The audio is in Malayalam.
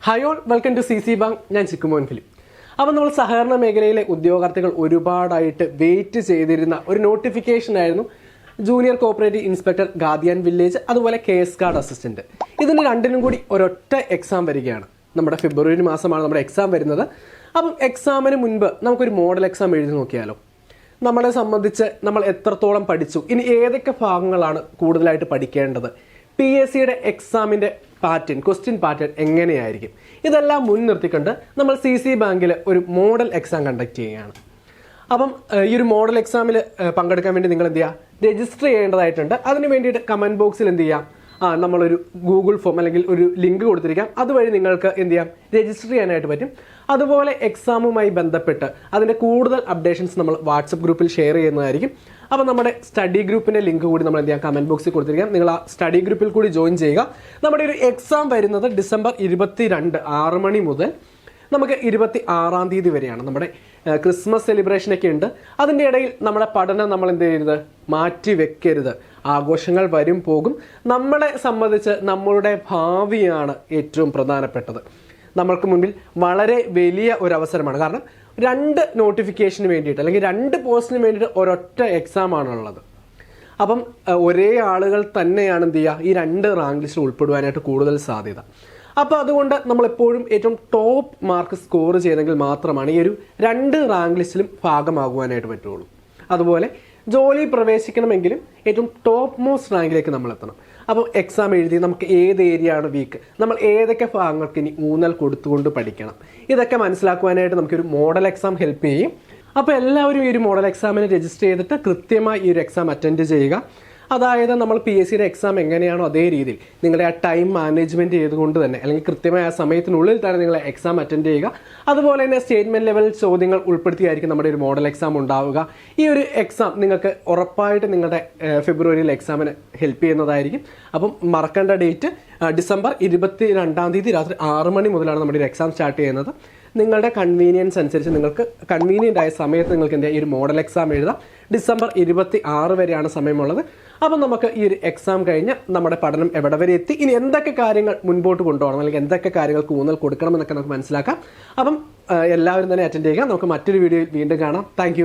Hi all, welcome to CC bank. ഞാൻ ചിക്കുമോൻ ഫിലിപ്പ്. അപ്പോൾ നമ്മൾ സഹകരണ മേഖലയിലെ ഉദ്യോഗാർത്ഥികൾ ഒരുപാടായിട്ട് വെയിറ്റ് ചെയ്തിരുന്ന ഒരു നോട്ടിഫിക്കേഷൻ ആയിരുന്നു ജൂനിയർ കോപ്പറേറ്റീവ് ഇൻസ്പെക്ടർ ഗാദിയാൻ വില്ലേജ്, അതുപോലെ KS കാർഡ് അസിസ്റ്റന്റ്. ഇതിന് രണ്ടിനും കൂടി ഒരൊറ്റ എക്സാം വരികയാണ്. നമ്മുടെ ഫെബ്രുവരി മാസമാണ് നമ്മുടെ എക്സാം വരുന്നത്. അപ്പം എക്സാമിന് മുൻപ് നമുക്കൊരു മോഡൽ എക്സാം എഴുതി നോക്കിയാലോ. നമ്മളെ സംബന്ധിച്ച് നമ്മൾ എത്രത്തോളം പഠിച്ചു, ഇനി ഏതൊക്കെ ഭാഗങ്ങളാണ് കൂടുതലായിട്ട് പഠിക്കേണ്ടത്, PSCയുടെ എക്സാമിൻ്റെ പാറ്റേൺ, ക്വസ്റ്റ്യൻ പാറ്റേൺ എങ്ങനെയായിരിക്കും, ഇതെല്ലാം മുൻനിർത്തിക്കൊണ്ട് നമ്മൾ CC ബാങ്കിൽ ഒരു മോഡൽ എക്സാം കണ്ടക്ട് ചെയ്യുകയാണ്. അപ്പം ഈ ഒരു മോഡൽ എക്സാമിൽ പങ്കെടുക്കാൻ വേണ്ടി നിങ്ങൾ എന്ത് ചെയ്യുക, രജിസ്റ്റർ ചെയ്യേണ്ടതായിട്ടുണ്ട്. അതിന് വേണ്ടിയിട്ട് കമൻറ്റ് ബോക്സിൽ എന്ത് ചെയ്യാം, നമ്മളൊരു ഗൂഗിൾ ഫോം അല്ലെങ്കിൽ ഒരു ലിങ്ക് കൊടുത്തിരിക്കാം. അതുവഴി നിങ്ങൾക്ക് എന്ത് ചെയ്യാം, രജിസ്റ്റർ ചെയ്യാനായിട്ട് പറ്റും. അതുപോലെ എക്സാമുമായി ബന്ധപ്പെട്ട് അതിൻ്റെ കൂടുതൽ അപ്ഡേഷൻസ് നമ്മൾ വാട്സപ്പ് ഗ്രൂപ്പിൽ ഷെയർ ചെയ്യുന്നതായിരിക്കും. അപ്പോൾ നമ്മുടെ സ്റ്റഡി ഗ്രൂപ്പിൻ്റെ ലിങ്ക് കൂടി നമ്മൾ എന്ത് ചെയ്യാം, കമൻറ്റ് ബോക്സിൽ കൊടുത്തിരിക്കാം. നിങ്ങൾ ആ സ്റ്റഡി ഗ്രൂപ്പിൽ കൂടി ജോയിൻ ചെയ്യുക. നമ്മുടെ ഒരു എക്സാം വരുന്നത് ഡിസംബർ 22 6 മണി മുതൽ നമുക്ക് 26-ാം തീയതി വരെയാണ്. നമ്മുടെ ക്രിസ്മസ് സെലിബ്രേഷനൊക്കെ ഉണ്ട്. അതിൻ്റെ ഇടയിൽ നമ്മുടെ പഠനം നമ്മൾ എന്ത് ചെയ്യരുത്, മാറ്റി വെക്കരുത്. ആഘോഷങ്ങൾ വരും പോകും. നമ്മളെ സംബന്ധിച്ച് നമ്മളുടെ ഭാവിയാണ് ഏറ്റവും പ്രധാനപ്പെട്ടത്. നമ്മൾക്ക് മുൻപിൽ വളരെ വലിയ ഒരു അവസരമാണ്. കാരണം 2 നോട്ടിഫിക്കേഷന് വേണ്ടിയിട്ട് അല്ലെങ്കിൽ 2 പോസ്റ്റിന് വേണ്ടിയിട്ട് ഒരൊറ്റ എക്സാം ആണുള്ളത്. അപ്പം ഒരേ ആളുകൾ തന്നെയാണ് എന്ത് ചെയ്യുക, ഈ 2 റാങ്ക് ലിസ്റ്റിൽ ഉൾപ്പെടുവാനായിട്ട് കൂടുതൽ സാധ്യത. അപ്പോൾ അതുകൊണ്ട് നമ്മളെപ്പോഴും ഏറ്റവും ടോപ്പ് മാർക്ക് സ്കോർ ചെയ്തെങ്കിൽ മാത്രമാണ് ഈ ഒരു 2 റാങ്ക് ലിസ്റ്റിലും ഭാഗമാകുവാനായിട്ട് പറ്റുള്ളൂ. അതുപോലെ ജോലി പ്രവേശിക്കണമെങ്കിലും ഏറ്റവും ടോപ്പ് മോസ്റ്റ് റാങ്കിലേക്ക് നമ്മൾ എത്തണം. അപ്പോൾ എക്സാം എഴുതി നമുക്ക് ഏത് ഏരിയ ആണ് വീക്ക്, നമ്മൾ ഏതൊക്കെ ഭാഗങ്ങൾക്ക് ഇനി ഊന്നൽ കൊടുത്തുകൊണ്ട് പഠിക്കണം, ഇതൊക്കെ മനസ്സിലാക്കുവാനായിട്ട് നമുക്കൊരു മോഡൽ എക്സാം ഹെൽപ്പ് ചെയ്യും. അപ്പോൾ എല്ലാവരും ഈ ഒരു മോഡൽ എക്സാമിന് രജിസ്റ്റർ ചെയ്തിട്ട് കൃത്യമായി ഈ ഒരു എക്സാം അറ്റൻഡ് ചെയ്യുക. അതായത് നമ്മൾ PSCയുടെ എക്സാം എങ്ങനെയാണോ അതേ രീതിയിൽ നിങ്ങളുടെ ആ ടൈം മാനേജ്മെൻറ്റ് ചെയ്തുകൊണ്ട് തന്നെ, അല്ലെങ്കിൽ കൃത്യമായ ആ സമയത്തിനുള്ളിൽ തന്നെ നിങ്ങൾ എക്സാം അറ്റൻഡ് ചെയ്യുക. അതുപോലെ തന്നെ സ്റ്റേറ്റ്മെൻറ്റ് ലെവൽ ചോദ്യങ്ങൾ ഉൾപ്പെടുത്തിയായിരിക്കും നമ്മുടെ ഒരു മോഡൽ എക്സാം ഉണ്ടാവുക. ഈ ഒരു എക്സാം നിങ്ങൾക്ക് ഉറപ്പായിട്ട് നിങ്ങളുടെ ഫെബ്രുവരിയിൽ എക്സാമിന് ഹെൽപ്പ് ചെയ്യുന്നതായിരിക്കും. അപ്പം മറക്കേണ്ട ഡേറ്റ് ഡിസംബർ 22-ാം തീയതി രാത്രി 6 മണി മുതലാണ് നമ്മുടെ ഒരു എക്സാം സ്റ്റാർട്ട് ചെയ്യുന്നത്. നിങ്ങളുടെ കൺവീനിയൻസ് അനുസരിച്ച് നിങ്ങൾക്ക് കൺവീനിയൻ്റ് ആയ സമയത്ത് നിങ്ങൾക്ക് എന്താ ഈ ഒരു മോഡൽ എക്സാം എഴുതാം. ഡിസംബർ 26 വരെയാണ് സമയമുള്ളത്. അപ്പം നമുക്ക് ഈ ഒരു എക്സാം കഴിഞ്ഞ് നമ്മുടെ പഠനം എവിടെ വരെ എത്തി, ഇനി എന്തൊക്കെ കാര്യങ്ങൾ മുൻപോട്ട് കൊണ്ടുപോകണം, അല്ലെങ്കിൽ എന്തൊക്കെ കാര്യങ്ങൾക്ക് ഊന്നൽ കൊടുക്കണം എന്നൊക്കെ നമുക്ക് മനസ്സിലാക്കാം. അപ്പം എല്ലാവരും തന്നെ അറ്റൻഡ് ചെയ്യുക. നമുക്ക് മറ്റൊരു വീഡിയോയിൽ വീണ്ടും കാണാം. താങ്ക്